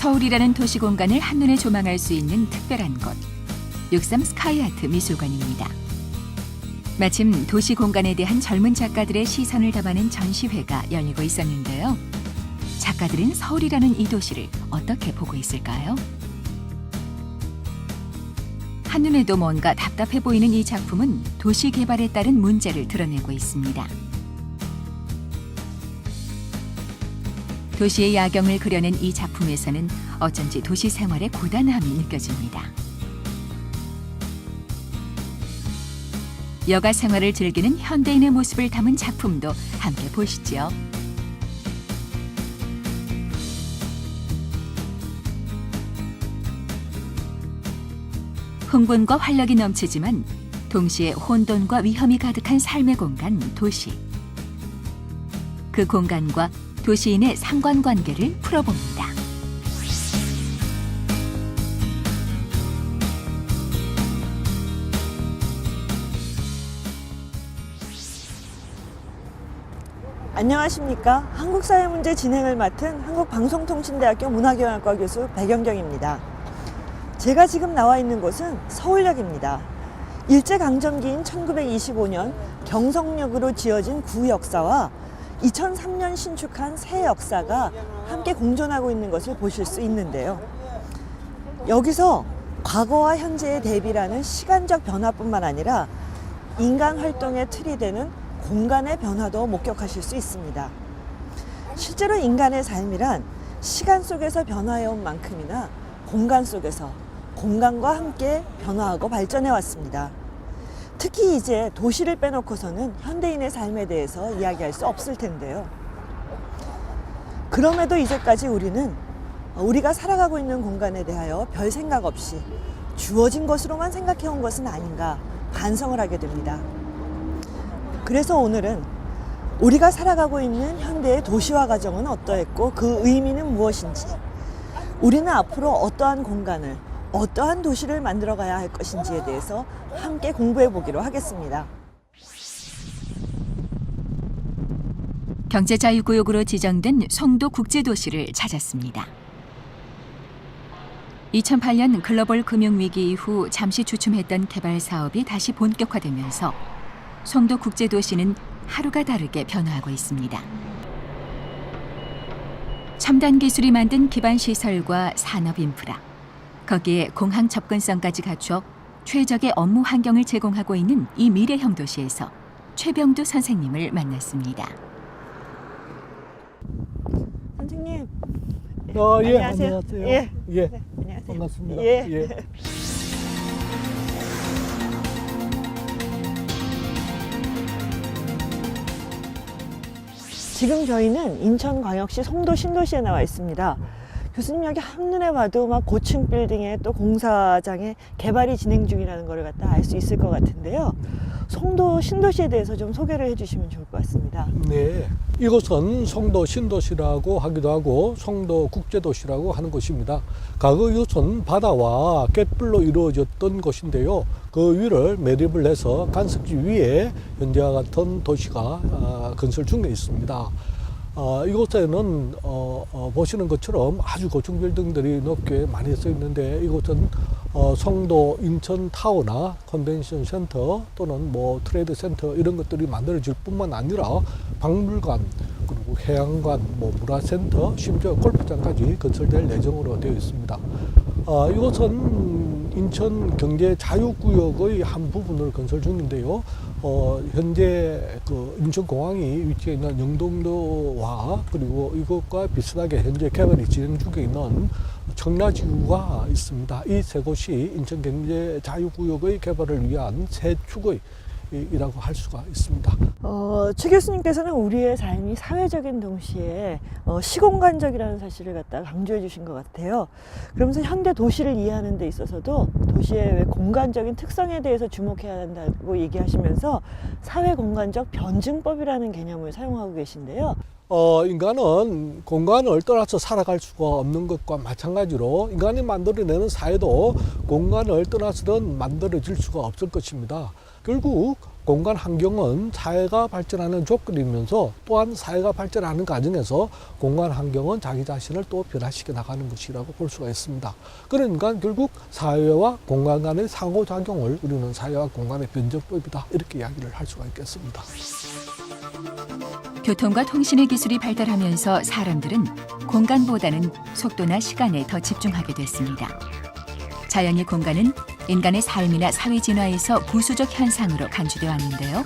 서울이라는 도시 공간을 한눈에 조망할 수 있는 특별한 곳, 63 스카이아트 미술관입니다. 마침 도시 공간에 대한 젊은 작가들의 시선을 담아낸 전시회가 열리고 있었는데요. 작가들은 서울이라는 이 도시를 어떻게 보고 있을까요? 한눈에도 뭔가 답답해 보이는 이 작품은 도시 개발에 따른 문제를 드러내고 있습니다. 도시의 야경을 그려낸 이 작품에서는 어쩐지 도시 생활의 고단함이 느껴집니다. 여가 생활을 즐기는 현대인의 모습을 담은 작품도 함께 보시죠. 흥분과 활력이 넘치지만 동시에 혼돈과 위험이 가득한 삶의 공간 도시. 그 공간과 도시인의 상관관계를 풀어봅니다. 안녕하십니까. 한국사회문제 진행을 맡은 한국방송통신대학교 문화경영학과 교수 백연경입니다. 제가 지금 나와 있는 곳은 서울역입니다. 일제강점기인 1925년 경성역으로 지어진 구역사와 2003년 신축한 새 역사가 함께 공존하고 있는 것을 보실 수 있는데요. 여기서 과거와 현재의 대비라는 시간적 변화뿐만 아니라 인간 활동의 틀이 되는 공간의 변화도 목격하실 수 있습니다. 실제로 인간의 삶이란 시간 속에서 변화해온 만큼이나 공간 속에서 공간과 함께 변화하고 발전해 왔습니다. 특히 이제 도시를 빼놓고서는 현대인의 삶에 대해서 이야기할 수 없을 텐데요. 그럼에도 이제까지 우리는 우리가 살아가고 있는 공간에 대하여 별 생각 없이 주어진 것으로만 생각해온 것은 아닌가 반성을 하게 됩니다. 그래서 오늘은 우리가 살아가고 있는 현대의 도시화 과정은 어떠했고 그 의미는 무엇인지, 우리는 앞으로 어떠한 공간을, 어떠한 도시를 만들어가야 할 것인지에 대해서 함께 공부해 보기로 하겠습니다. 경제자유구역으로 지정된 송도국제도시를 찾았습니다. 2008년 글로벌 금융위기 이후 잠시 주춤했던 개발 사업이 다시 본격화되면서 송도국제도시는 하루가 다르게 변화하고 있습니다. 첨단 기술이 만든 기반 시설과 산업 인프라, 거기에 공항 접근성까지 갖춰 최적의 업무 환경을 제공하고 있는 이 미래형 도시에서 최병두 선생님을 만났습니다. 선생님. 예, 안녕하세요. 안녕하세요. 예. 예. 네, 안녕하세요. 반갑습니다. 예. 예. 지금 저희는 인천광역시 송도 신도시에 나와 있습니다. 교수님, 여기 한눈에 봐도 막 고층 빌딩에 또 공사장에 개발이 진행 중이라는 걸 갖다 알 수 있을 것 같은데요. 송도 신도시에 대해서 좀 소개를 해주시면 좋을 것 같습니다. 네. 이곳은 송도 신도시라고 하기도 하고 송도 국제도시라고 하는 곳입니다. 과거 이곳은 바다와 갯불로 이루어졌던 곳인데요. 그 위를 매립을 해서 간석지 위에 현재와 같은 도시가 건설 중에 있습니다. 이곳에는 보시는 것처럼 아주 고층 빌딩들이 높게 많이 써 있는데, 이곳은 송도 인천타워나 컨벤션 센터 또는 뭐 트레이드 센터 이런 것들이 만들어질 뿐만 아니라 박물관, 그리고 해양관, 뭐 문화센터, 심지어 골프장까지 건설될 예정으로 되어 있습니다. 이곳은 인천 경제 자유구역의 한 부분을 건설 중인데요. 현재 그 인천공항이 위치해 있는 영동도와 그리고 이곳과 비슷하게 현재 개발이 진행 중에 있는 청라지구가 있습니다. 이 세 곳이 인천 경제 자유구역의 개발을 위한 새 축의 이라고 할 수가 있습니다. 최 교수님께서는 우리의 삶이 사회적인 동시에 시공간적이라는 사실을 갖다 강조해 주신 것 같아요. 그러면서 현대 도시를 이해하는 데 있어서도 도시의 공간적인 특성에 대해서 주목해야 한다고 얘기하시면서 사회공간적 변증법이라는 개념을 사용하고 계신데요. 인간은 공간을 떠나서 살아갈 수가 없는 것과 마찬가지로 인간이 만들어내는 사회도 공간을 떠나서는 만들어질 수가 없을 것입니다. 결국 공간 환경은 사회가 발전하는 조건이면서 또한 사회가 발전하는 과정에서 공간 환경은 자기 자신을 또 변화시켜 나가는 것이라고 볼 수가 있습니다. 그러니까 결국 사회와 공간 간의 상호작용을 우리는 사회와 공간의 변정법이다, 이렇게 이야기를 할 수가 있겠습니다. 교통과 통신의 기술이 발달하면서 사람들은 공간보다는 속도나 시간에 더 집중하게 됐습니다. 자연의 공간은 인간의 삶이나 사회 진화에서 부수적 현상으로 간주되어 왔는데요.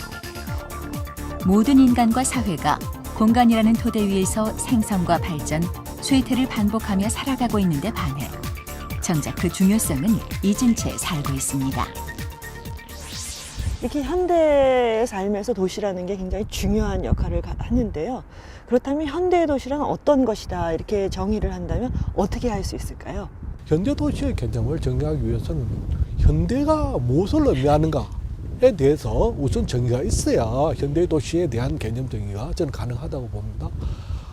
모든 인간과 사회가 공간이라는 토대 위에서 생성과 발전, 쇠퇴를 반복하며 살아가고 있는데 반해 정작 그 중요성은 잊은 채 살고 있습니다. 이렇게 현대의 삶에서 도시라는 게 굉장히 중요한 역할을 하는데요. 그렇다면 현대의 도시란 어떤 것이다, 이렇게 정의를 한다면 어떻게 할 수 있을까요? 현대 도시의 개념을 정의하기 위해서는 현대가 무엇을 의미하는가에 대해서 우선 정의가 있어야 현대 도시에 대한 개념 정의가 저는 가능하다고 봅니다.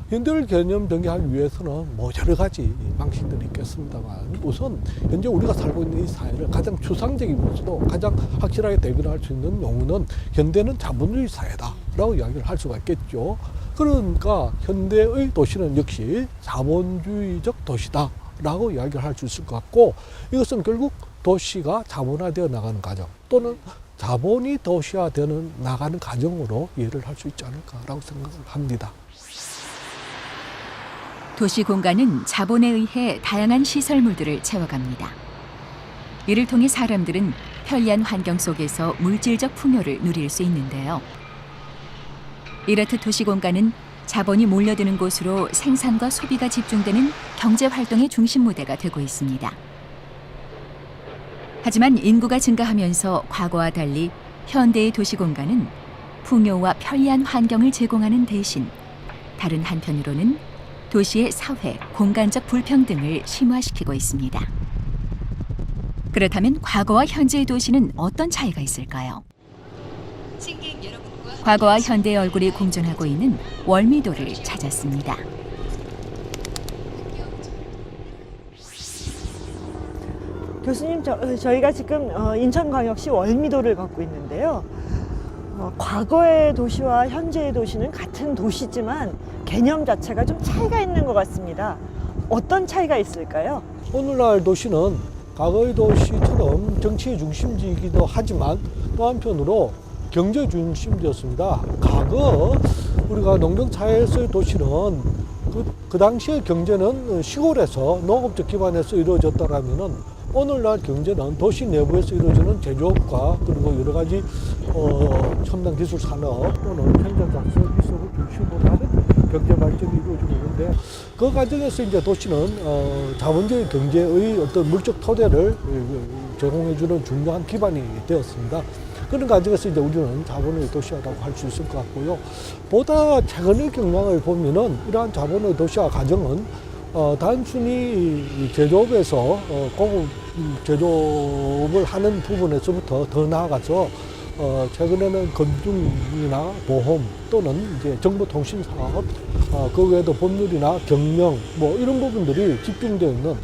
현대를 개념 정의하기 위해서는 여러 가지 방식들이 있겠습니다만, 우선 현재 우리가 살고 있는 이 사회를 가장 추상적이면서도 가장 확실하게 대변할 수 있는 용어는 현대는 자본주의 사회다라고 이야기를 할 수가 있겠죠. 그러니까 현대의 도시는 역시 자본주의적 도시다 라고 이야기를 할 수 있을 것 같고, 이것은 결국 도시가 자본화되어 나가는 과정 또는 자본이 도시화되는 나가는 과정으로 이해를 할 수 있지 않을까라고 생각을 합니다. 도시 공간은 자본에 의해 다양한 시설물들을 채워갑니다. 이를 통해 사람들은 편리한 환경 속에서 물질적 풍요를 누릴 수 있는데요. 이렇듯 도시 공간은 자본이 몰려드는 곳으로 생산과 소비가 집중되는 경제활동의 중심 무대가 되고 있습니다. 하지만 인구가 증가하면서 과거와 달리 현대의 도시 공간은 풍요와 편리한 환경을 제공하는 대신 다른 한편으로는 도시의 사회, 공간적 불평등을 심화시키고 있습니다. 그렇다면 과거와 현재의 도시는 어떤 차이가 있을까요? 과거와 현대의 얼굴이 공존하고 있는 월미도를 찾았습니다. 교수님, 저희가 지금 인천광역시 월미도를 걷고 있는데요. 과거의 도시와 현재의 도시는 같은 도시지만 개념 자체가 좀 차이가 있는 것 같습니다. 어떤 차이가 있을까요? 오늘날 도시는 과거의 도시처럼 정치의 중심지이기도 하지만 또 한편으로 경제 중심지였습니다. 과거 우리가 농경사회에서의 도시는 그 당시의 경제는 시골에서 농업적 기반에서 이루어졌다라면은 오늘날 경제는 도시 내부에서 이루어지는 제조업과 그리고 여러 가지 첨단 기술 산업 또는 현장작 서비스를 중심으로 하는 경제 발전이 이루어지고 있는데, 그 과정에서 이제 도시는 자본주의 경제의 어떤 물적 토대를 제공해주는 중요한 기반이 되었습니다. 그런 과정에서 이제 우리는 자본의 도시화라고 할 수 있을 것 같고요. 보다 최근의 경향을 보면은 이러한 자본의 도시화 과정은 단순히 제조업에서 고급 제조업을 하는 부분에서부터 더 나아가서 최근에는 건축이나 보험 또는 이제 정보통신사업, 그 외에도 법률이나 경영 이런 부분들이 집중되어 있는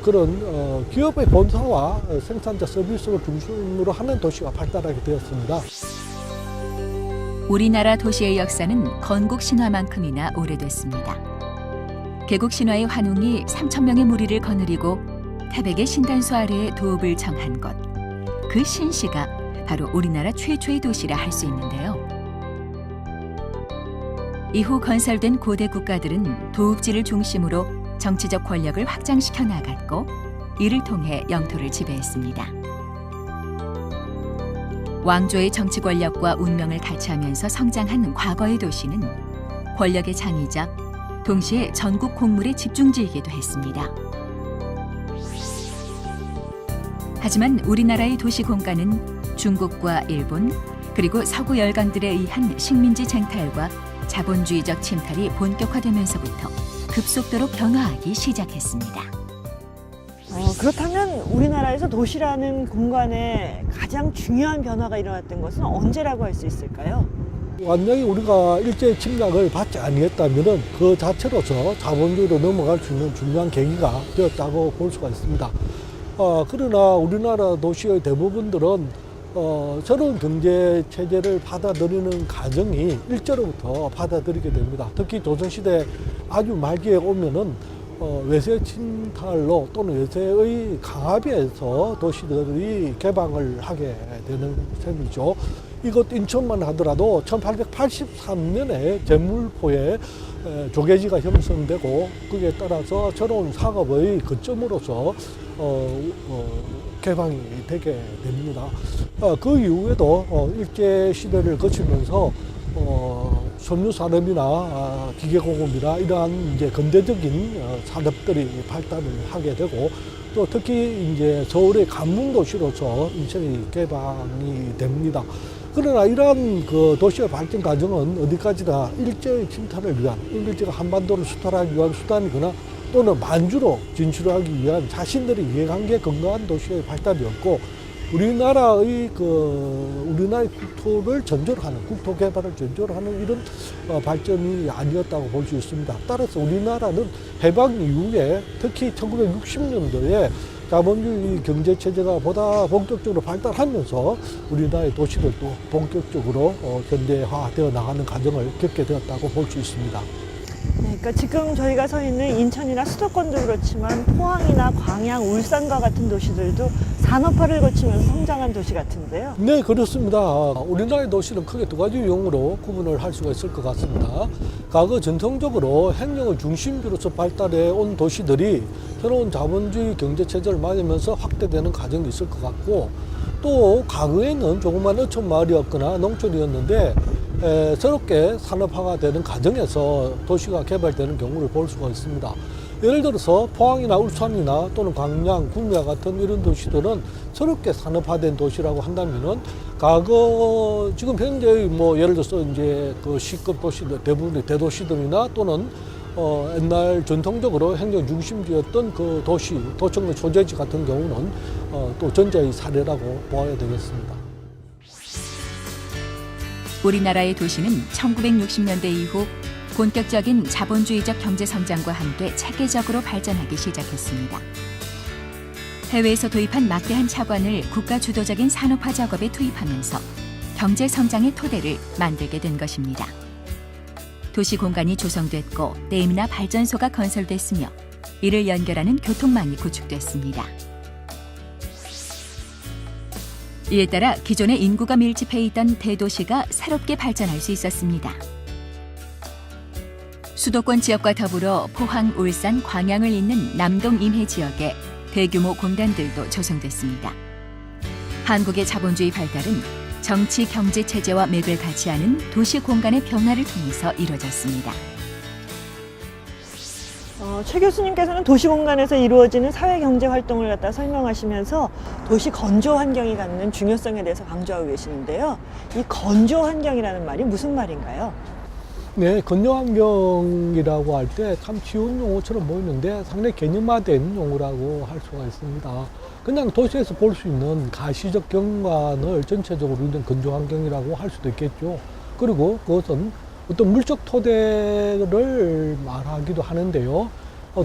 그런 기업의 본사와 생산자 서비스를 중심으로 하는 도시가 발달하게 되었습니다. 우리나라 도시의 역사는 건국 신화만큼이나 오래됐습니다. 개국 신화의 환웅이 3,000명의 무리를 거느리고 태백의 신단수 아래에 도읍을 정한 것, 그 신시가 바로 우리나라 최초의 도시라 할 수 있는데요. 이후 건설된 고대 국가들은 도읍지를 중심으로 정치적 권력을 확장시켜 나갔고, 이를 통해 영토를 지배했습니다. 왕조의 정치 권력과 운명을 같이 하면서 성장한 과거의 도시는 권력의 장이자 동시에 전국 공물의 집중지이기도 했습니다. 하지만 우리나라의 도시 공간은 중국과 일본 그리고 서구 열강들에 의한 식민지 쟁탈과 자본주의적 침탈이 본격화되면서부터 급속도로 변화하기 시작했습니다. 그렇다면 우리나라에서 도시라는 공간에 가장 중요한 변화가 일어났던 것은 언제라고 할 수 있을까요? 완전히 우리가 일제의 침략을 받지 아니했다면은 그 자체로서 자본주의로 넘어갈 수 있는 중요한 계기가 되었다고 볼 수가 있습니다. 그러나 우리나라 도시의 대부분들은 새로운 경제 체제를 받아들이는 과정이 일제로부터 받아들이게 됩니다. 특히 조선시대 아주 말기에 오면은 외세 침탈로 또는 외세의 강압에서 도시들이 개방을 하게 되는 셈이죠. 이것 인천만 하더라도 1883년에 제물포에 조계지가 형성되고 거기에 따라서 새로운 상업의 거점으로서 개방이 되게 됩니다. 그 이후에도 일제 시대를 거치면서 섬유산업이나 기계공업이나 이러한 이제 근대적인 산업들이 발달을 하게 되고 또 특히 이제 서울의 관문도시로서 인천이 개방이 됩니다. 그러나 이러한 그 도시의 발전 과정은 어디까지나 일제의 침탈을 위한, 일제가 한반도를 수탈하기 위한 수단이거나 또는 만주로 진출하기 위한 자신들의 이해관계 건강한 도시의 발달이었고, 우리나라의 우리나라의 국토를 전조를 하는, 국토 개발을 전조를 하는 이런 발전이 아니었다고 볼 수 있습니다. 따라서 우리나라는 해방 이후에 특히 1960년도에 자본주의 경제 체제가 보다 본격적으로 발달하면서 우리나라의 도시들도 본격적으로 현대화되어 나가는 과정을 겪게 되었다고 볼 수 있습니다. 네, 그러니까 지금 저희가 서 있는 인천이나 수도권도 그렇지만 포항이나 광양, 울산과 같은 도시들도 산업화를 거치면서 성장한 도시 같은데요. 네, 그렇습니다. 우리나라의 도시는 크게 두 가지 유형으로 구분을 할 수가 있을 것 같습니다. 과거 전통적으로 행정의 중심지로서 발달해 온 도시들이 새로운 자본주의 경제체제를 맞으면서 확대되는 과정이 있을 것 같고, 또 과거에는 조그만 어촌 마을이었거나 농촌이었는데 새롭게 산업화가 되는 과정에서 도시가 개발되는 경우를 볼 수가 있습니다. 예를 들어서 포항이나 울산이나 또는 광양, 구미와 같은 이런 도시들은 새롭게 산업화된 도시라고 한다면은 과거 지금 현재의 뭐 예를 들어서 이제 그 C급 도시들 대부분의 대도시들이나 또는 옛날 전통적으로 행정 중심지였던 그 도시, 도청의 소재지 같은 경우는 또 전자의 사례라고 보아야 되겠습니다. 우리나라의 도시는 1960년대 이후 본격적인 자본주의적 경제 성장과 함께 체계적으로 발전하기 시작했습니다. 해외에서 도입한 막대한 차관을 국가 주도적인 산업화 작업에 투입하면서 경제 성장의 토대를 만들게 된 것입니다. 도시 공간이 조성됐고 댐이나 발전소가 건설됐으며 이를 연결하는 교통망이 구축됐습니다. 이에 따라 기존에 인구가 밀집해 있던 대도시가 새롭게 발전할 수 있었습니다. 수도권 지역과 더불어 포항, 울산, 광양을 잇는 남동 임해 지역에 대규모 공단들도 조성됐습니다. 한국의 자본주의 발달은 정치, 경제 체제와 맥을 같이 하는 도시 공간의 변화를 통해서 이루어졌습니다. 최 교수님께서는 도시 공간에서 이루어지는 사회 경제 활동을 갖다 설명하시면서 도시 건조 환경이 갖는 중요성에 대해서 강조하고 계시는데요. 이 건조 환경이라는 말이 무슨 말인가요? 네, 건조 환경이라고 할 때 참 쉬운 용어처럼 보이는데 상당히 개념화된 용어라고 할 수가 있습니다. 그냥 도시에서 볼 수 있는 가시적 경관을 전체적으로 이런 건조 환경이라고 할 수도 있겠죠. 그리고 그것은 어떤 물적 토대를 말하기도 하는데요.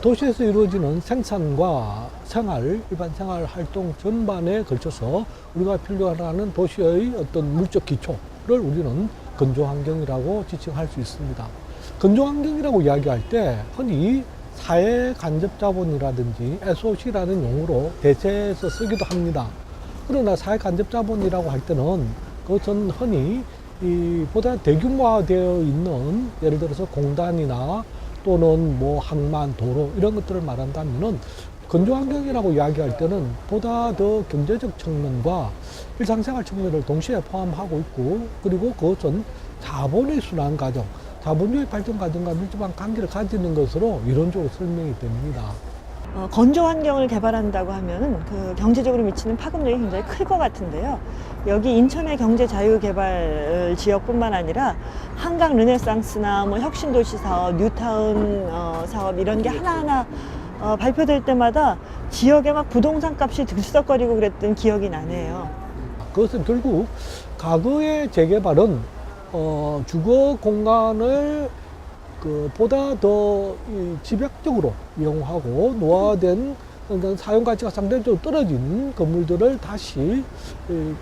도시에서 이루어지는 생산과 생활, 일반 생활 활동 전반에 걸쳐서 우리가 필요하는 도시의 어떤 물적 기초를 우리는 건조 환경이라고 지칭할 수 있습니다. 건조 환경이라고 이야기할 때 흔히 사회 간접 자본이라든지 SOC라는 용어로 대체해서 쓰기도 합니다. 그러나 사회 간접 자본이라고 할 때는 그것은 흔히 보다 대규모화되어 있는 예를 들어서 공단이나 또는 뭐 항만, 도로 이런 것들을 말한다면은 건조 환경이라고 이야기할 때는 보다 더 경제적 측면과 일상생활 측면을 동시에 포함하고 있고, 그리고 그것은 자본의 순환 과정, 자본주의 발전 과정과 밀접한 관계를 가지는 것으로 이론적으로 설명이 됩니다. 건조 환경을 개발한다고 하면 그 경제적으로 미치는 파급력이 굉장히 클 것 같은데요. 여기 인천의 경제 자유개발 지역뿐만 아니라 한강 르네상스나 뭐 혁신도시 사업, 뉴타운 사업 이런 게 하나하나 발표될 때마다 지역에 막 부동산 값이 들썩거리고 그랬던 기억이 나네요. 그것은 결국 과거의 재개발은 주거 공간을 보다 더 집약적으로 이용하고 노화된 그러니까 사용 가치가 상대적으로 떨어진 건물들을 다시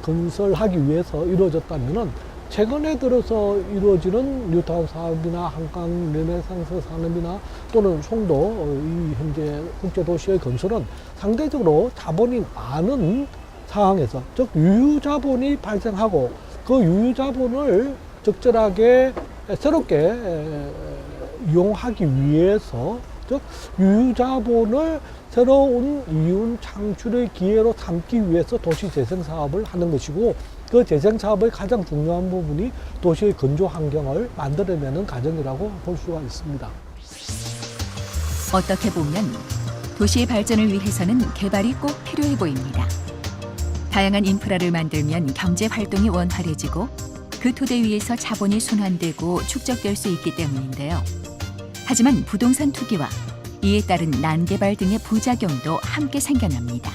건설하기 위해서 이루어졌다면은 최근에 들어서 이루어지는 뉴타운 사업이나 한강 르네상스 산업이나 또는 송도 이 현재 국제도시의 건설은 상대적으로 자본이 많은 상황에서, 즉 유유자본이 발생하고 그 유유자본을 적절하게 새롭게 이용하기 위해서, 즉 유유자본을 새로운 이윤 창출의 기회로 삼기 위해서 도시 재생 사업을 하는 것이고, 그 재생 사업의 가장 중요한 부분이 도시의 건조 환경을 만들어내는 과정이라고 볼 수가 있습니다. 어떻게 보면 도시의 발전을 위해서는 개발이 꼭 필요해 보입니다. 다양한 인프라를 만들면 경제 활동이 원활해지고 그 토대 위에서 자본이 순환되고 축적될 수 있기 때문인데요. 하지만 부동산 투기와 이에 따른 난개발 등의 부작용도 함께 생겨납니다.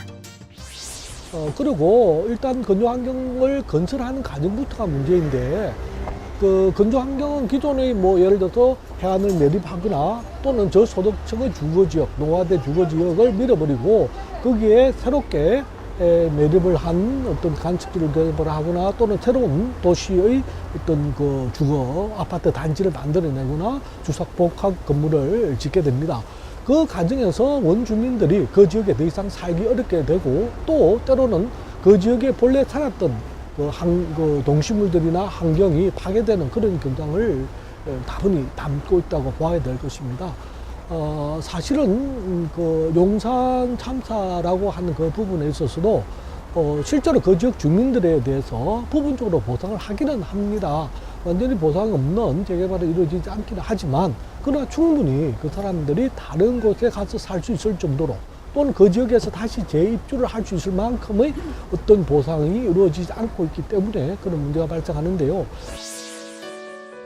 그리고 일단 건조 환경을 건설하는 과정부터가 문제인데, 그 건조 환경은 기존의 뭐 예를 들어서 해안을 매립하거나 또는 저소득층의 주거지역, 노화대 주거지역을 밀어버리고 거기에 새롭게 매립을 한 어떤 간척지를 개발하거나 또는 새로운 도시의 어떤 그 주거 아파트 단지를 만들어내거나 주택복합 건물을 짓게 됩니다. 그 과정에서 원주민들이 그 지역에 더 이상 살기 어렵게 되고, 또 때로는 그 지역에 본래 살았던 그 동식물들이나 환경이 파괴되는 그런 경향을 다분히 담고 있다고 봐야 될 것입니다. 사실은 그 용산 참사라고 하는 그 부분에 있어서도 실제로 그 지역 주민들에 대해서 부분적으로 보상을 하기는 합니다. 완전히 보상 없는 재개발이 이루어지지 않기는 하지만, 그러나 충분히 그 사람들이 다른 곳에 가서 살 수 있을 정도로, 또는 그 지역에서 다시 재입주를 할 수 있을 만큼의 어떤 보상이 이루어지지 않고 있기 때문에 그런 문제가 발생하는데요.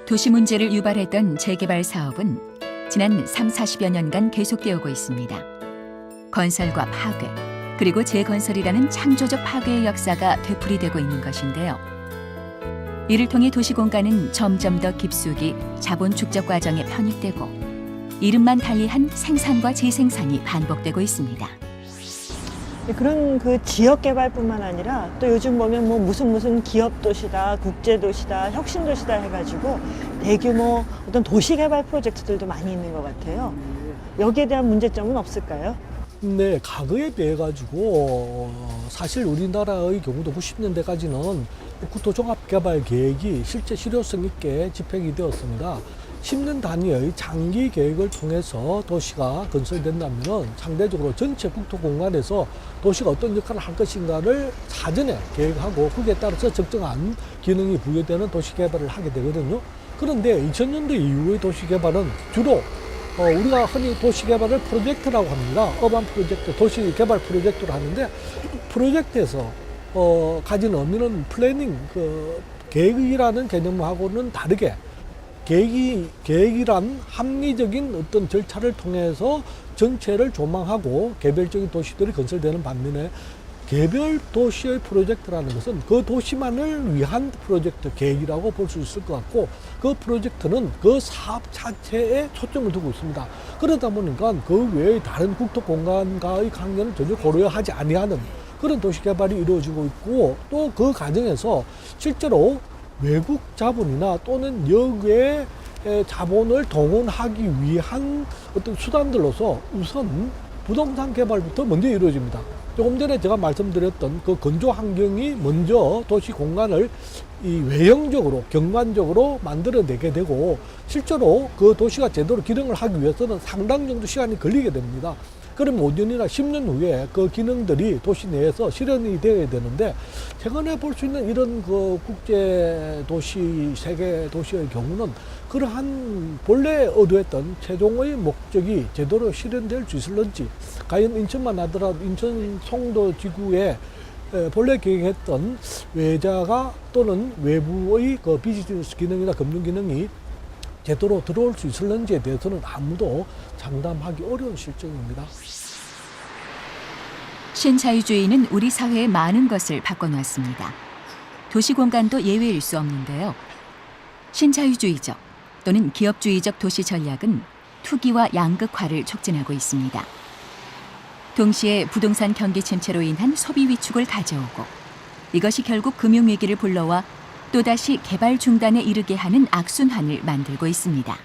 도시 문제를 유발했던 재개발 사업은 지난 30-40여 년간 계속되어 오고 있습니다. 건설과 파괴, 그리고 재건설이라는 창조적 파괴의 역사가 되풀이되고 있는 것인데요. 이를 통해 도시 공간은 점점 더 깊숙이 자본 축적 과정에 편입되고 이름만 달리한 생산과 재생산이 반복되고 있습니다. 그런 그 지역 개발뿐만 아니라 또 요즘 보면 뭐 무슨 기업 도시다, 국제 도시다, 혁신 도시다 해가지고 대규모 어떤 도시 개발 프로젝트들도 많이 있는 것 같아요. 여기에 대한 문제점은 없을까요? 네, 과거에 비해 가지고 사실 우리나라의 경우도 90년대까지는 국토 종합 개발 계획이 실제 실효성 있게 집행이 되었습니다. 10년 단위의 장기 계획을 통해서 도시가 건설된다면 상대적으로 전체 국토 공간에서 도시가 어떤 역할을 할 것인가를 사전에 계획하고 거기에 따라서 적정한 기능이 부여되는 도시 개발을 하게 되거든요. 그런데 2000년대 이후의 도시 개발은 주로 우리가 흔히 도시 개발을 프로젝트라고 합니다. 어반 프로젝트, 도시 개발 프로젝트로 하는데, 프로젝트에서 가진 의미는 플래닝, 계획이라는 개념하고는 다르게 계획이란 합리적인 어떤 절차를 통해서 전체를 조망하고 개별적인 도시들이 건설되는 반면에, 개별 도시의 프로젝트라는 것은 그 도시만을 위한 프로젝트 계획이라고 볼 수 있을 것 같고, 그 프로젝트는 그 사업 자체에 초점을 두고 있습니다. 그러다 보니까 그 외의 다른 국토 공간과의 관계를 전혀 고려하지 아니하는 그런 도시 개발이 이루어지고 있고, 또 그 과정에서 실제로 외국 자본이나 또는 역외 자본을 동원하기 위한 어떤 수단들로서 우선 부동산 개발부터 먼저 이루어집니다. 조금 전에 제가 말씀드렸던 그 건조 환경이 먼저 도시 공간을 이 외형적으로 경관적으로 만들어내게 되고, 실제로 그 도시가 제대로 기능을 하기 위해서는 상당 정도 시간이 걸리게 됩니다. 그럼 5년이나 10년 후에 그 기능들이 도시 내에서 실현이 되어야 되는데, 최근에 볼 수 있는 이런 그 국제 도시, 세계 도시의 경우는 그러한 본래 의도했던 최종의 목적이 제대로 실현될 수 있을런지, 과연 인천만 하더라도 인천 송도 지구에 본래 계획했던 외자가 또는 외부의 그 비즈니스 기능이나 금융 기능이 제대로 들어올 수 있을는지에 대해서는 아무도 장담하기 어려운 실정입니다. 신자유주의는 우리 사회의 많은 것을 바꿔놓았습니다. 도시 공간도 예외일 수 없는데요. 신자유주의적 또는 기업주의적 도시 전략은 투기와 양극화를 촉진하고 있습니다. 동시에 부동산 경기 침체로 인한 소비 위축을 가져오고 이것이 결국 금융위기를 불러와 또다시 개발 중단에 이르게 하는 악순환을 만들고 있습니다.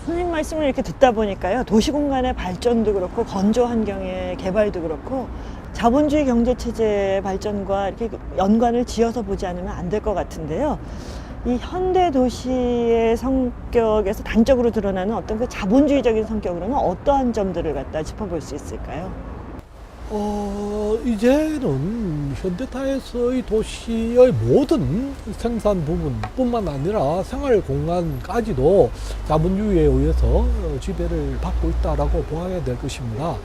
선생님 말씀을 이렇게 듣다 보니까요. 도시공간의 발전도 그렇고 건조 환경의 개발도 그렇고 자본주의 경제체제의 발전과 이렇게 연관을 지어서 보지 않으면 안 될 것 같은데요. 이 현대 도시의 성격에서 단적으로 드러나는 어떤 그 자본주의적인 성격으로는 어떠한 점들을 갖다 짚어볼 수 있을까요? 이제는 현대사에서의 도시의 모든 생산 부분뿐만 아니라 생활 공간까지도 자본주의에 의해서 지배를 받고 있다라고 보아야 될 것입니다.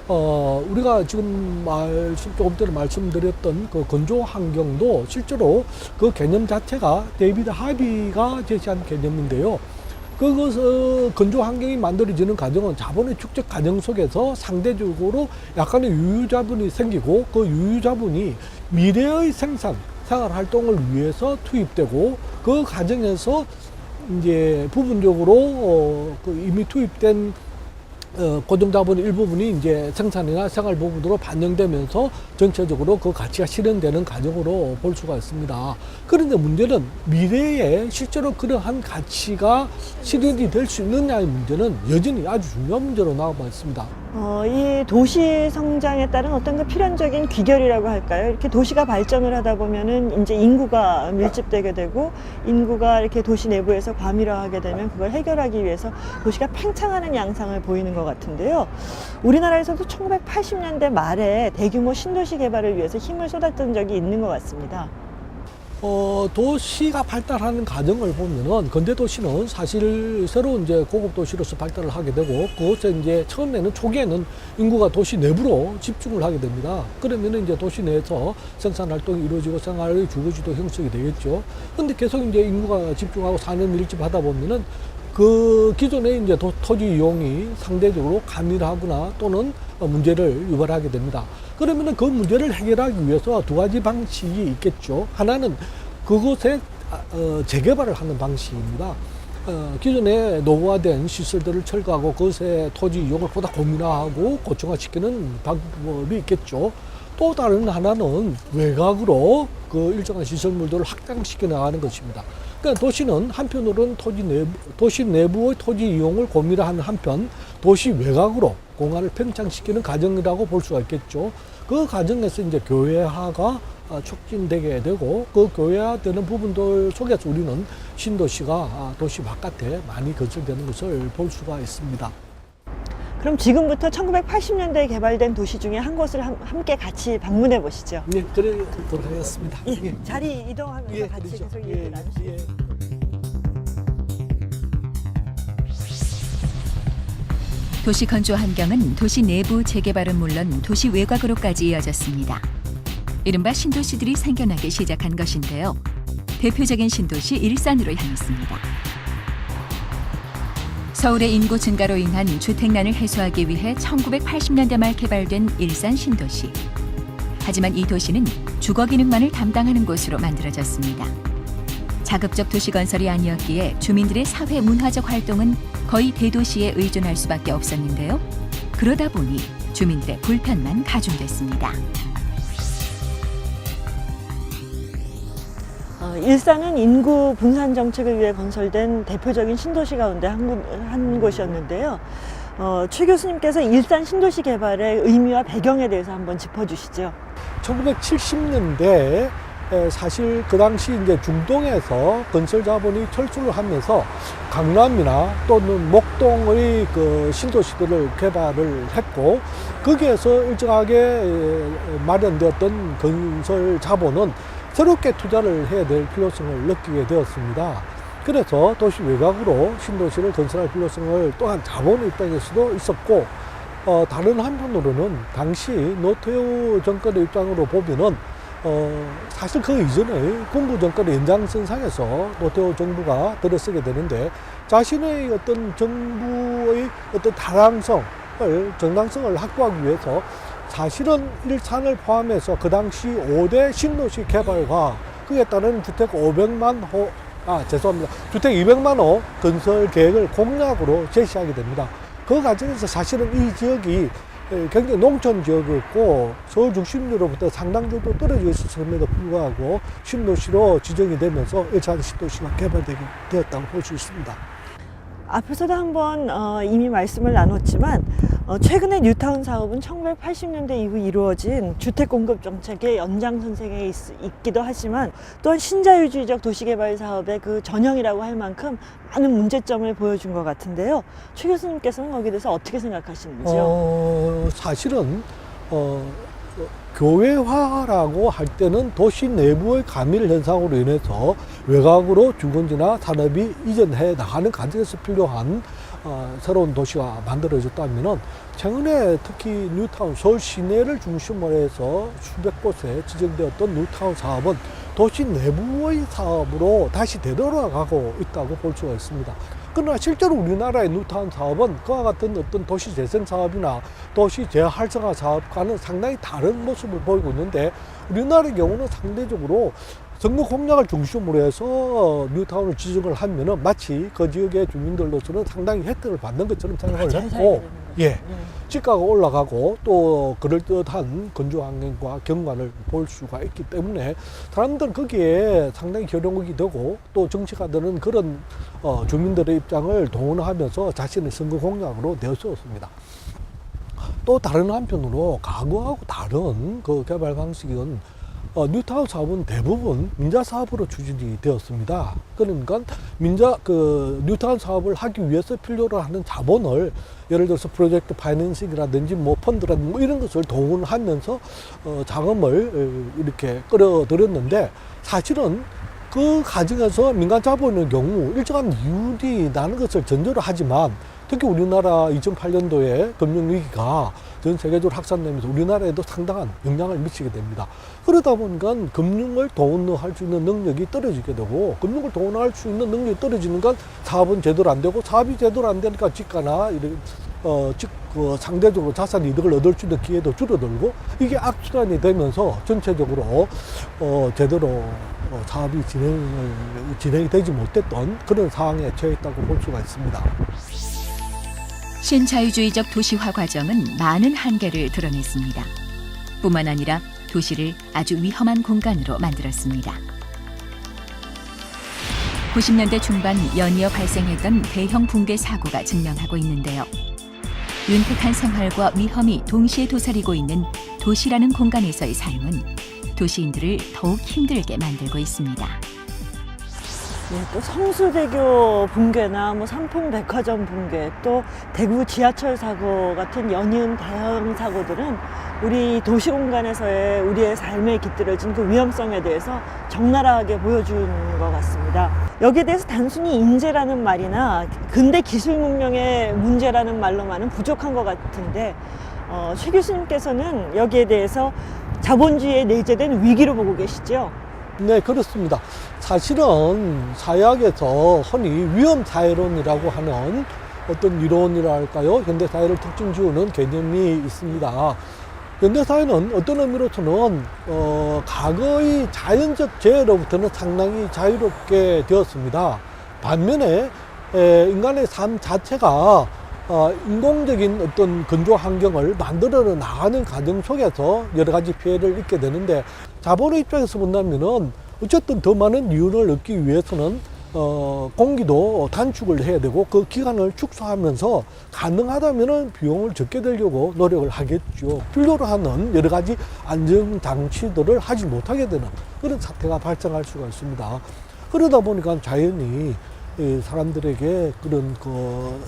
우리가 지금 조금 전에 말씀드렸던 그 건조 환경도 실제로 그 개념 자체가 데이비드 하비가 제시한 개념인데요. 건조 환경이 만들어지는 과정은 자본의 축적 과정 속에서 상대적으로 약간의 유유자본이 생기고 그 유유자본이 미래의 생산 활동을 위해서 투입되고 그 과정에서 이제 부분적으로 이미 투입된 고정자본 일부분이 이제 생산이나 생활 부분으로 반영되면서 전체적으로 그 가치가 실현되는 과정으로 볼 수가 있습니다. 그런데 문제는 미래에 실제로 그러한 가치가 실현이 될 수 있느냐의 문제는 여전히 아주 중요한 문제로 남아 있습니다. 이 도시 성장에 따른 어떤 그 필연적인 귀결이라고 할까요? 이렇게 도시가 발전을 하다 보면은 이제 인구가 밀집되게 되고 인구가 이렇게 도시 내부에서 과밀화하게 되면 그걸 해결하기 위해서 도시가 팽창하는 양상을 보이는 것 같은데요. 우리나라에서도 1980년대 말에 대규모 신도시 개발을 위해서 힘을 쏟았던 적이 있는 것 같습니다. 도시가 발달하는 과정을 보면은 근대 도시는 사실 새로운 이제 고급 도시로서 발달을 하게 되고 그것에 이제 처음에는 초기에는 인구가 도시 내부로 집중을 하게 됩니다. 그러면은 이제 도시 내에서 생산 활동이 이루어지고 생활의 주거지도 형성이 되겠죠. 근데 계속 이제 인구가 집중하고 사는 밀집하다 보면은 그 기존의 이제 토지 이용이 상대적으로 가밀하거나 또는 문제를 유발하게 됩니다. 그러면은 그 문제를 해결하기 위해서 두 가지 방식이 있겠죠. 하나는 그곳에 재개발을 하는 방식입니다. 기존에 노후화된 시설들을 철거하고 그것의 토지 이용을 보다 고민화하고 고층화시키는 방법이 있겠죠. 또 다른 하나는 외곽으로 그 일정한 시설물들을 확장시켜 나가는 것입니다. 그러니까 도시는 한편으로는 도시 내부의 토지 이용을 고민화하는 한편 도시 외곽으로 공간을 팽창시키는 과정이라고 볼 수가 있겠죠. 그 과정에서 이제 교외화가 촉진되게 되고 그 교외화되는 부분들 속에서 우리는 신도시가 도시 바깥에 많이 건설되는 것을 볼 수가 있습니다. 그럼 지금부터 1980년대에 개발된 도시 중에 한 곳을 함께 같이 방문해 보시죠. 예, 그래 돌아가겠습니다. 예, 자리 이동하면서 예, 같이 그러죠. 계속 얘기 나누시죠. 예. 도시 건조 환경은 도시 내부 재개발은 물론 도시 외곽으로까지 이어졌습니다. 이른바 신도시들이 생겨나기 시작한 것인데요. 대표적인 신도시 일산으로 향했습니다. 서울의 인구 증가로 인한 주택난을 해소하기 위해 1980년대 말 개발된 일산 신도시. 하지만 이 도시는 주거 기능만을 담당하는 곳으로 만들어졌습니다. 자급적 도시 건설이 아니었기에 주민들의 사회 문화적 활동은 거의 대도시에 의존할 수밖에 없었는데요. 그러다 보니 주민들의 불편만 가중됐습니다. 일산은 인구 분산 정책을 위해 건설된 대표적인 신도시 가운데 한 곳이었는데요. 최 교수님께서 일산 신도시 개발의 의미와 배경에 대해서 한번 짚어주시죠. 1970년대 사실 그 당시 이제 중동에서 건설 자본이 철수를 하면서 강남이나 또는 목동의 그 신도시들을 개발을 했고 거기에서 일정하게 마련되었던 건설 자본은 새롭게 투자를 해야 될 필요성을 느끼게 되었습니다. 그래서 도시 외곽으로 신도시를 건설할 필요성을 또한 자본의 입장에서도 있었고 다른 한편으로는 당시 노태우 정권의 입장으로 보면은 사실 그 이전에 군부 정권의 연장선상에서 노태우 정부가 들어서게 되는데 자신의 어떤 정부의 어떤 정당성을 확보하기 위해서 사실은 일산을 포함해서 그 당시 5대 신도시 개발과 그에 따른 주택 200만 호 건설 계획을 공약으로 제시하게 됩니다. 그 과정에서 사실은 이 지역이 굉장히 농촌 지역이었고 서울 중심지로부터 상당 정도 떨어져 있었음에도 불구하고 신도시로 지정이 되면서 1차 신도시가 개발되었다고 볼 수 있습니다. 앞에서도 한번 이미 말씀을 나눴지만 최근에 뉴타운 사업은 1980년대 이후 이루어진 주택 공급 정책의 연장선상에 있기도 하지만 또한 신자유주의적 도시개발 사업의 그 전형이라고 할 만큼 많은 문제점을 보여준 것 같은데요. 최 교수님께서는 거기에 대해서 어떻게 생각하시는지요? 사실은 교외화라고 할 때는 도시 내부의 가밀 현상으로 인해서 외곽으로 주거지나 산업이 이전해 나가는 과정에서 필요한 새로운 도시가 만들어졌다면은 최근에 특히 뉴타운 서울 시내를 중심으로 해서 수백 곳에 지정되었던 뉴타운 사업은 도시 내부의 사업으로 다시 되돌아가고 있다고 볼 수가 있습니다. 그러나 실제로 우리나라의 뉴타운 사업은 그와 같은 어떤 도시 재생 사업이나 도시 재활성화 사업과는 상당히 다른 모습을 보이고 있는데, 우리나라의 경우는 상대적으로 선거 공약을 중심으로 해서 뉴타운을 지정을 하면은 마치 그 지역의 주민들로서는 상당히 혜택을 받는 것처럼 생각을 했고, 집가가 올라가고 또 그럴듯한 건조 환경과 경관을 볼 수가 있기 때문에 사람들은 거기에 상당히 결용이 되고, 또 정치가들은 그런 주민들의 입장을 동원하면서 자신의 선거 공약으로 내세웠습니다. 또 다른 한편으로 과거하고 다른 그 개발 방식은 뉴타운 사업은 대부분 민자 사업으로 추진이 되었습니다. 그러니까 뉴타운 사업을 하기 위해서 필요로 하는 자본을 예를 들어서 프로젝트 파이낸싱이라든지 뭐 펀드라든지 뭐 이런 것을 동원하면서 자금을 이렇게 끌어들였는데, 사실은 그 과정에서 민간 자본의 경우 일정한 이윤이 나는 것을 전제로 하지만, 특히 우리나라 2008년도에 금융위기가 전 세계적으로 확산되면서 우리나라에도 상당한 영향을 미치게 됩니다. 그러다 보니까 금융을 동원할 수 있는 능력이 떨어지게 되고, 금융을 동원할 수 있는 능력이 떨어지니까 사업은 제대로 안 되고, 사업이 제대로 안 되니까 집가나 상대적으로 자산 이득을 얻을 수 있는 기회도 줄어들고, 이게 악순환이 되면서 전체적으로 제대로 사업이 진행이 되지 못했던 그런 상황에 처했다고 볼 수가 있습니다. 신자유주의적 도시화 과정은 많은 한계를 드러냈습니다. 뿐만 아니라 도시를 아주 위험한 공간으로 만들었습니다. 90년대 중반 연이어 발생했던 대형 붕괴 사고가 증명하고 있는데요. 윤택한 생활과 위험이 동시에 도사리고 있는 도시라는 공간에서의 삶은 도시인들을 더욱 힘들게 만들고 있습니다. 또 성수대교 붕괴나 삼풍백화점 붕괴, 또 대구 지하철 사고 같은 연이은 대형 사고들은 우리 도시 공간에서의 우리의 삶에 깃들어진 그 위험성에 대해서 적나라하게 보여주는 것 같습니다. 여기에 대해서 단순히 인재라는 말이나 근대 기술 문명의 문제라는 말로만은 부족한 것 같은데, 최 교수님께서는 여기에 대해서 자본주의에 내재된 위기로 보고 계시죠? 네, 그렇습니다. 사실은 사회학에서 흔히 위험사회론이라고 하는 어떤 이론이랄까요, 현대사회를 특징 지우는 개념이 있습니다. 현대사회는 어떤 의미로서는 과거의 자연적 재해로부터는 상당히 자유롭게 되었습니다. 반면에 인간의 삶 자체가 인공적인 어떤 건조 환경을 만들어 나가는 과정 속에서 여러 가지 피해를 입게 되는데, 자본의 입장에서 본다면은 어쨌든 더 많은 이윤을 얻기 위해서는 공기도 단축을 해야 되고, 그 기간을 축소하면서 가능하다면은 비용을 적게 들려고 노력을 하겠죠. 필요로 하는 여러 가지 안전 장치들을 하지 못하게 되는 그런 사태가 발생할 수가 있습니다. 그러다 보니까 자연히 사람들에게 그런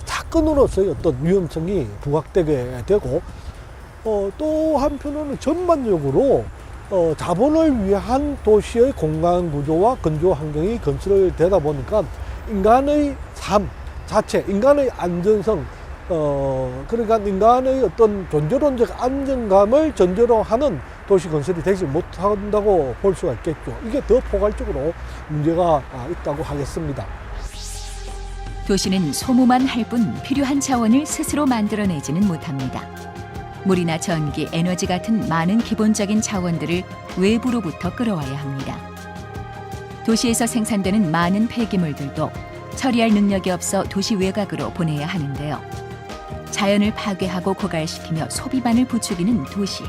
사건으로서의 어떤 위험성이 부각되게 되고, 또 한편으로는 전반적으로 자본을 위한 도시의 공간 구조와 건조 환경이 건설되다 보니까 인간의 삶 자체, 인간의 안전성, 그러니까 인간의 어떤 존재론적 안정감을 전제로 하는 도시 건설이 되지 못한다고 볼 수가 있겠죠. 이게 더 포괄적으로 문제가 있다고 하겠습니다. 도시는 소모만 할 뿐 필요한 자원을 스스로 만들어내지는 못합니다. 물이나 전기, 에너지 같은 많은 기본적인 자원들을 외부로부터 끌어와야 합니다. 도시에서 생산되는 많은 폐기물들도 처리할 능력이 없어 도시 외곽으로 보내야 하는데요. 자연을 파괴하고 고갈시키며 소비만을 부추기는 도시.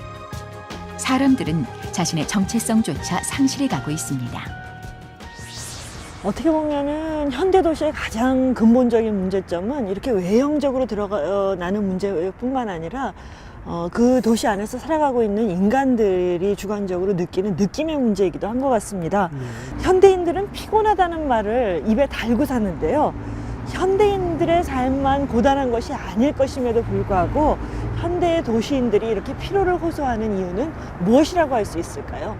사람들은 자신의 정체성조차 상실해 가고 있습니다. 어떻게 보면은 현대 도시의 가장 근본적인 문제점은 이렇게 외형적으로 드러나는 문제뿐만 아니라 그 도시 안에서 살아가고 있는 인간들이 주관적으로 느끼는 느낌의 문제이기도 한 것 같습니다. 현대인들은 피곤하다는 말을 입에 달고 사는데요. 현대인들의 삶만 고단한 것이 아닐 것임에도 불구하고 현대의 도시인들이 이렇게 피로를 호소하는 이유는 무엇이라고 할 수 있을까요?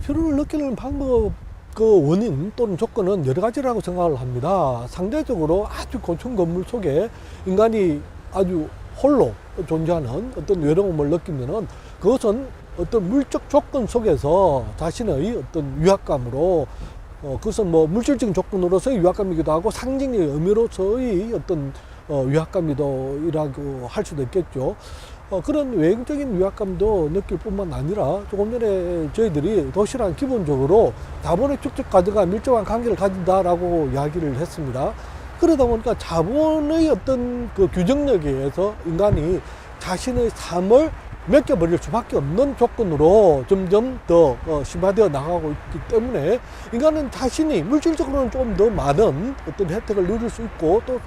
피로를 느끼는 방법, 그 원인 또는 조건은 여러 가지라고 생각을 합니다. 상대적으로 아주 고층 건물 속에 인간이 아주 홀로 존재하는 어떤 외로움을 느끼면은 그것은 어떤 물적 조건 속에서 자신의 어떤 위압감으로 그것은 뭐 물질적인 조건으로서의 위압감이기도 하고 상징의 의미로서의 어떤 위압감이라고 할 수도 있겠죠. 그런 외형적인 위압감도 느낄 뿐만 아니라 조금 전에 저희들이 도시란 기본적으로 자본의 축적 과정과 밀접한 관계를 가진다라고 이야기를 했습니다. 그러다 보니까 자본의 어떤 그 규정력에 의해서 인간이 자신의 삶을 맡겨버릴 수밖에 없는 조건으로 점점 더 심화되어 나가고 있기 때문에 인간은 자신이 물질적으로는 좀 더 많은 어떤 혜택을 누릴 수 있고 또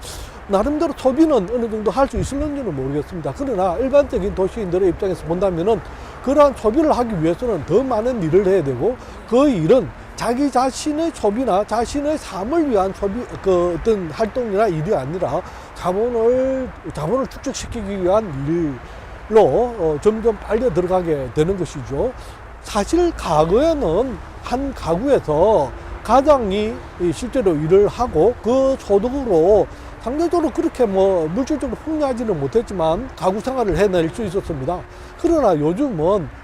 나름대로 소비는 어느 정도 할 수 있을는지는 모르겠습니다. 그러나 일반적인 도시인들의 입장에서 본다면은 그러한 소비를 하기 위해서는 더 많은 일을 해야 되고 그 일은 자기 자신의 소비나 자신의 삶을 위한 소비, 그 어떤 활동이나 일이 아니라 자본을 축적시키기 위한 일로 점점 빨려 들어가게 되는 것이죠. 사실 과거에는 한 가구에서 가장이 실제로 일을 하고 그 소득으로 상대적으로 그렇게 뭐 물질적으로 풍요하지는 못했지만 가구 생활을 해낼 수 있었습니다. 그러나 요즘은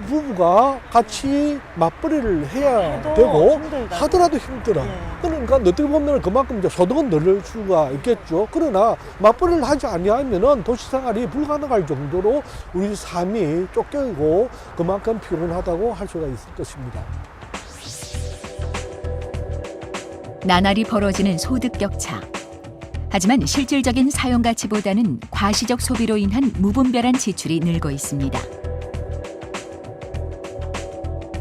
부부가 같이 맞벌이를 해야 되고 힘들다. 하더라도 힘들어. 그러니까 어떻게 보면 그만큼 이제 소득은 늘릴 수가 있겠죠. 그러나 맞벌이를 하지 아니하면은 도시 생활이 불가능할 정도로 우리 삶이 쫓겨있고 그만큼 피곤하다고 할 수가 있을 것입니다. 나날이 벌어지는 소득 격차. 하지만 실질적인 사용 가치보다는 과시적 소비로 인한 무분별한 지출이 늘고 있습니다.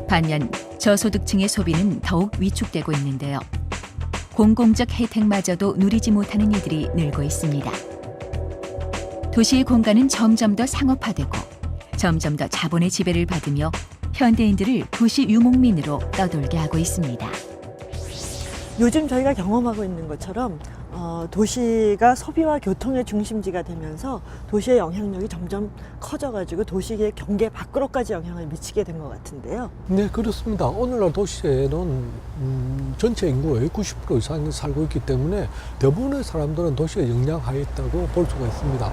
반면 저소득층의 소비는 더욱 위축되고 있는데요. 공공적 혜택마저도 누리지 못하는 이들이 늘고 있습니다. 도시의 공간은 점점 더 상업화되고 점점 더 자본의 지배를 받으며 현대인들을 도시 유목민으로 떠돌게 하고 있습니다. 요즘 저희가 경험하고 있는 것처럼 도시가 소비와 교통의 중심지가 되면서 도시의 영향력이 점점 커져가지고 도시의 경계 밖으로까지 영향을 미치게 된 것 같은데요. 네, 그렇습니다. 오늘날 도시에는 전체 인구의 90% 이상이 살고 있기 때문에 대부분의 사람들은 도시의 영향하에 있다고 볼 수가 있습니다.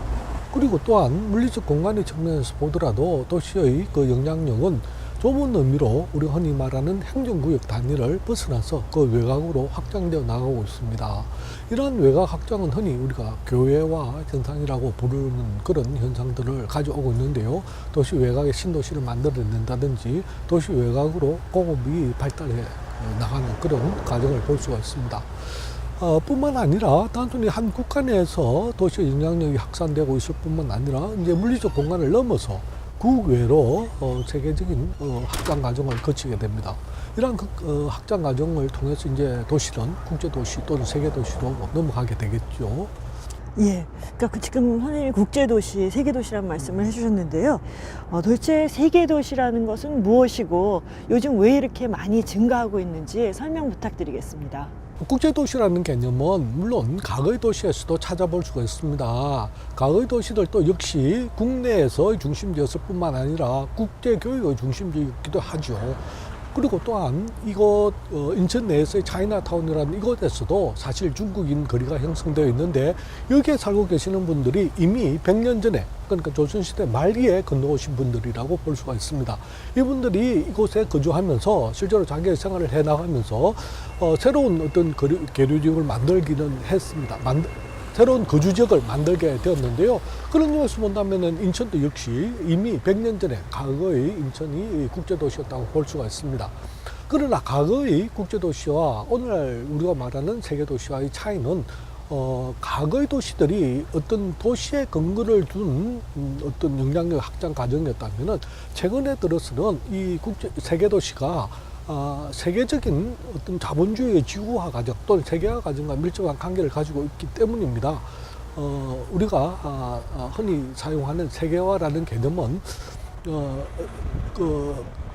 그리고 또한 물리적 공간의 측면에서 보더라도 도시의 그 영향력은 좁은 의미로 우리 흔히 말하는 행정구역 단위를 벗어나서 그 외곽으로 확장되어 나가고 있습니다. 이러한 외곽 확장은 흔히 우리가 교외화 현상이라고 부르는 그런 현상들을 가져오고 있는데요. 도시 외곽에 신도시를 만들어낸다든지 도시 외곽으로 공업이 발달해 나가는 그런 과정을 볼 수가 있습니다. 뿐만 아니라 단순히 한 국가 내에서 도시의 영향력이 확산되고 있을 뿐만 아니라 이제 물리적 공간을 넘어서 국외로 세계적인 확장 과정을 거치게 됩니다. 이러한 확장 과정을 통해서 이제 도시는 국제도시 또는 세계도시로 넘어가게 되겠죠. 예, 그러니까 지금 선생님이 국제도시, 세계도시라는 말씀을 해주셨는데요. 도대체 세계도시라는 것은 무엇이고 요즘 왜 이렇게 많이 증가하고 있는지 설명 부탁드리겠습니다. 국제도시라는 개념은 물론 과거의 도시에서도 찾아볼 수가 있습니다. 과거의 도시들도 역시 국내에서의 중심지였을 뿐만 아니라 국제교육의 중심지이기도 하죠. 그리고 또한 이곳 인천 내에서의 차이나타운이라는 이곳에서도 사실 중국인 거리가 형성되어 있는데 여기에 살고 계시는 분들이 이미 100년 전에 그러니까 조선시대 말기에 건너오신 분들이라고 볼 수가 있습니다. 이분들이 이곳에 거주하면서 실제로 자기의 생활을 해나가면서 새로운 어떤 계류지역을 만들기는 했습니다. 새로운 거주지역을 만들게 되었는데요. 그런 점에서 본다면 인천도 역시 이미 100년 전에 과거의 인천이 국제도시였다고 볼 수가 있습니다. 그러나 과거의 국제도시와 오늘날 우리가 말하는 세계도시와의 차이는 과거의 도시들이 어떤 도시의 근거를 둔 어떤 영향력 확장 과정이었다면은 최근에 들어서는 이 세계 도시가 세계적인 어떤 자본주의의 지구화 과정 또는 세계화 과정과 밀접한 관계를 가지고 있기 때문입니다. 우리가 흔히 사용하는 세계화라는 개념은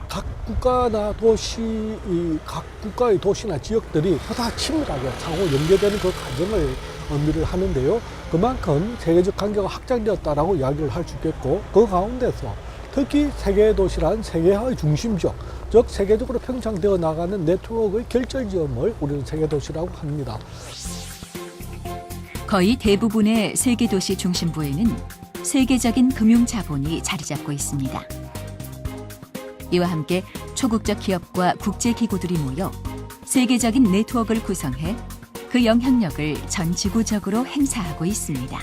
각 국가나 도시, 각 국가의 도시나 지역들이 보다 친밀하게 상호 연계되는 그 과정을 의미를 하는데요. 그만큼 세계적 관계가 확장되었다라고 이야기를 할 수 있겠고, 그 가운데서 특히 세계 도시란 세계화의 중심 지역, 즉 세계적으로 평창되어 나가는 네트워크의 결절지점을 우리는 세계 도시라고 합니다. 거의 대부분의 세계 도시 중심부에는 세계적인 금융 자본이 자리 잡고 있습니다. 이와 함께 초국적 기업과 국제 기구들이 모여 세계적인 네트워크를 구성해 그 영향력을 전 지구적으로 행사하고 있습니다.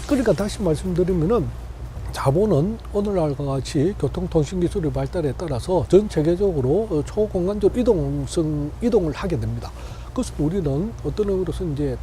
그러니까 다시 말씀드리면은 자본은 오늘날과 같이 교통통신기술의 발달에 따라서 전 세계적으로 초공간적 이동을 하게 됩니다. 그래서 우리는 어떤 의미로서 이제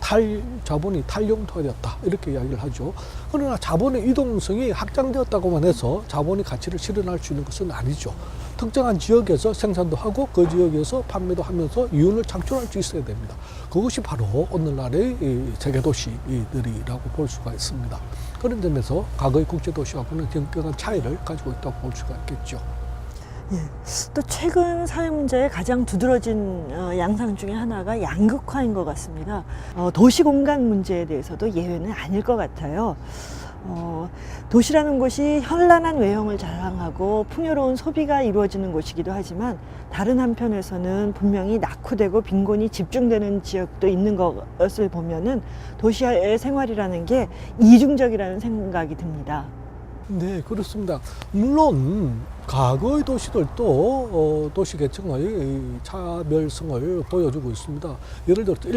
자본이 탈영토화되었다 이렇게 이야기를 하죠. 그러나 자본의 이동성이 확장되었다고만 해서 자본이 가치를 실현할 수 있는 것은 아니죠. 특정한 지역에서 생산도 하고 그 지역에서 판매도 하면서 이윤을 창출할 수 있어야 됩니다. 그것이 바로 오늘날의 세계 도시들이라고 볼 수가 있습니다. 그런 점에서 과거의 국제도시하고는 현격한 차이를 가지고 있다고 볼 수가 있겠죠. 예. 또 최근 사회 문제에 가장 두드러진 양상 중에 하나가 양극화인 것 같습니다. 도시 공간 문제에 대해서도 예외는 아닐 것 같아요. 도시라는 곳이 현란한 외형을 자랑하고 풍요로운 소비가 이루어지는 곳이기도 하지만 다른 한편에서는 분명히 낙후되고 빈곤이 집중되는 지역도 있는 것을 보면은 도시의 생활이라는 게 이중적이라는 생각이 듭니다. 네, 그렇습니다. 물론 과거의 도시들도 도시 계층의 차별성을 보여주고 있습니다. 예를 들어서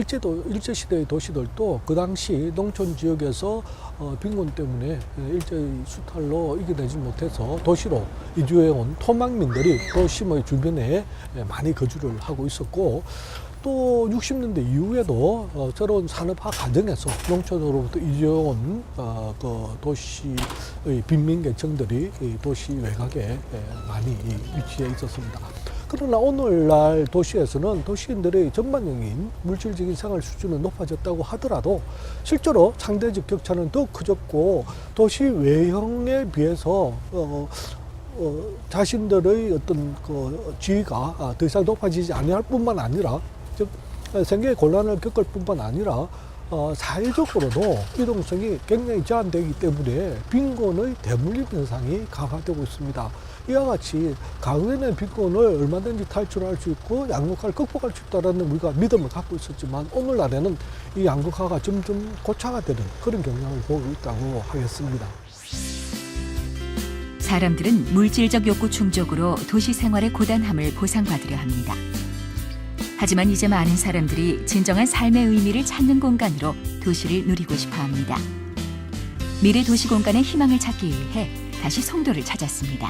일제시대의 도시들도 그 당시 농촌 지역에서 빈곤 때문에 일제의 수탈로 이겨내지 못해서 도시로 이주해온 토막민들이 도심의 주변에 많이 거주를 하고 있었고, 또 60년대 이후에도 새로운 산업화 과정에서 농촌으로부터 이주해온 그 도시의 빈민계층들이 도시 외곽에 많이 위치해 있었습니다. 그러나 오늘날 도시에서는 도시인들의 전반적인 물질적인 생활 수준은 높아졌다고 하더라도 실제로 상대적 격차는 더 커졌고, 도시 외형에 비해서 자신들의 어떤 그 지위가 더 이상 높아지지 아니할 뿐만 아니라, 즉 생계의 곤란을 겪을 뿐만 아니라 사회적으로도 이동성이 굉장히 제한되기 때문에 빈곤의 대물림 현상이 강화되고 있습니다. 이와 같이 과거에는 빈곤을 얼마든지 탈출할 수 있고 양극화를 극복할 수 있다는 우리가 믿음을 갖고 있었지만, 오늘날에는 이 양극화가 점점 고착화 되는 그런 경향을 보고 있다고 하겠습니다. 사람들은 물질적 욕구 충족으로 도시 생활의 고단함을 보상받으려 합니다. 하지만 이제 많은 사람들이 진정한 삶의 의미를 찾는 공간으로 도시를 누리고 싶어 합니다. 미래 도시 공간의 희망을 찾기 위해 다시 송도를 찾았습니다.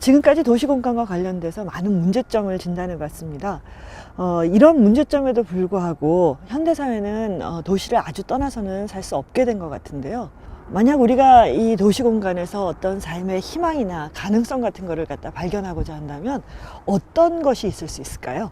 지금까지 도시공간과 관련돼서 많은 문제점을 진단해 봤습니다. 이런 문제점에도 불구하고 현대사회는 도시를 아주 떠나서는 살 수 없게 된 것 같은데요. 만약 우리가 이 도시공간에서 어떤 삶의 희망이나 가능성 같은 거를 갖다 발견하고자 한다면 어떤 것이 있을 수 있을까요?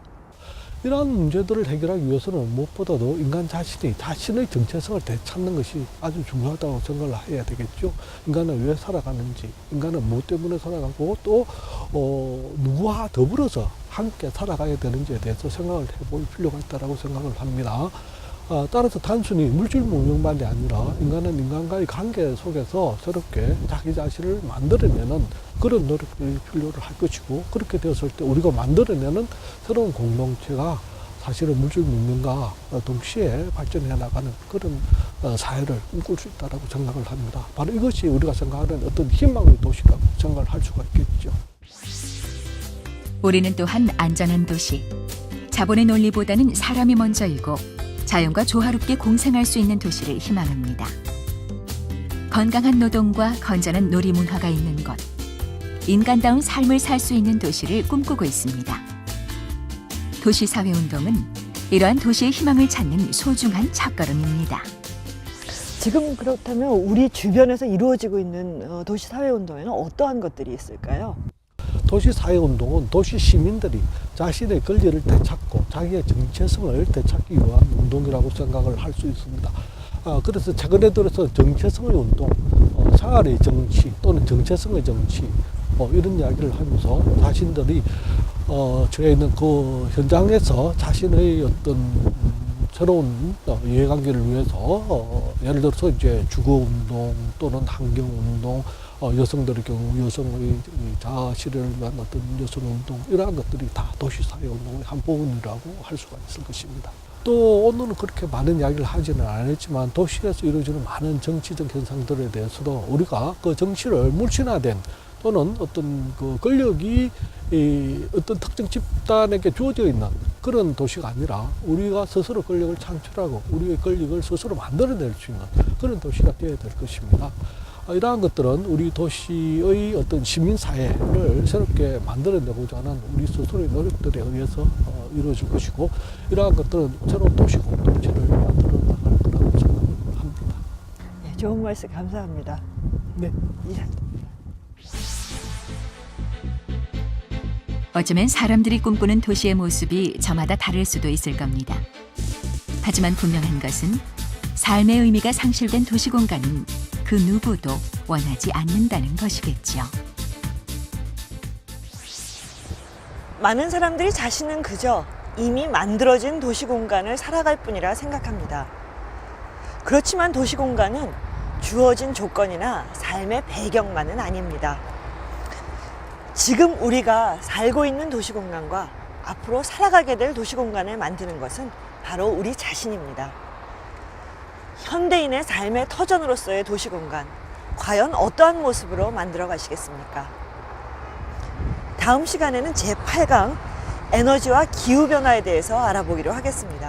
이러한 문제들을 해결하기 위해서는 무엇보다도 인간 자신이 자신의 정체성을 되찾는 것이 아주 중요하다고 생각을 해야 되겠죠. 인간은 왜 살아가는지, 인간은 무엇 때문에 살아가고 또 누구와 더불어서 함께 살아가야 되는지에 대해서 생각을 해볼 필요가 있다고 생각을 합니다. 따라서 단순히 물질 문명만이 아니라 인간은 인간과의 관계 속에서 새롭게 자기 자신을 만들어내는 그런 노력이 필요를 할 것이고, 그렇게 되었을 때 우리가 만들어내는 새로운 공동체가 사실은 물질 문명과 동시에 발전해 나가는 그런 사회를 꿈꿀 수 있다고 생각을 합니다. 바로 이것이 우리가 생각하는 어떤 희망의 도시라고 생각을 할 수가 있겠죠. 우리는 또한 안전한 도시, 자본의 논리보다는 사람이 먼저이고 자연과 조화롭게 공생할 수 있는 도시를 희망합니다. 건강한 노동과 건전한 놀이 문화가 있는 것, 인간다운 삶을 살 수 있는 도시를 꿈꾸고 있습니다. 도시사회운동은 이러한 도시의 희망을 찾는 소중한 첫걸음입니다. 지금 그렇다면 우리 주변에서 이루어지고 있는 도시 사회 운동에는 어떠한 것들이 있을까요? 도시 사회운동은 도시 시민들이 자신의 권리를 되찾고 자기의 정체성을 되찾기 위한 운동이라고 생각을 할 수 있습니다. 그래서 최근에 들어서 정체성의 운동, 생활의 정치 또는 정체성의 정치 이런 이야기를 하면서 자신들이 저에 있는 그 현장에서 자신의 어떤 새로운 이해관계를 위해서 예를 들어서 이제 주거운동 또는 환경운동, 여성들의 경우 여성의 자아실을 위한 어떤 여성운동 이러한 것들이 다 도시사회운동의 한 부분이라고 할 수가 있을 것입니다. 또 오늘은 그렇게 많은 이야기를 하지는 않았지만 도시에서 이루어지는 많은 정치적 현상들에 대해서도 우리가 그 정치를 물신화된 또는 어떤 그 권력이 어떤 특정 집단에게 주어져 있는 그런 도시가 아니라 우리가 스스로 권력을 창출하고 우리의 권력을 스스로 만들어낼 수 있는 그런 도시가 되어야 될 것입니다. 이러한 것들은 우리 도시의 어떤 시민사회를 새롭게 만들어내고자 하는 우리 스스로의 노력들에 의해서 이루어질 것이고 이러한 것들은 새로운 도시 공동체를 만들어 나갈 거라고 생각합니다. 네, 좋은 말씀 감사합니다. 네. 예. 어쩌면 사람들이 꿈꾸는 도시의 모습이 저마다 다를 수도 있을 겁니다. 하지만 분명한 것은 삶의 의미가 상실된 도시 공간은 그 누구도 원하지 않는다는 것이겠죠. 많은 사람들이 자신은 그저 이미 만들어진 도시 공간을 살아갈 뿐이라 생각합니다. 그렇지만 도시 공간은 주어진 조건이나 삶의 배경만은 아닙니다. 지금 우리가 살고 있는 도시 공간과 앞으로 살아가게 될 도시 공간을 만드는 것은 바로 우리 자신입니다. 현대인의 삶의 터전으로서의 도시 공간, 과연 어떠한 모습으로 만들어 가시겠습니까? 다음 시간에는 제8강 에너지와 기후변화에 대해서 알아보기로 하겠습니다.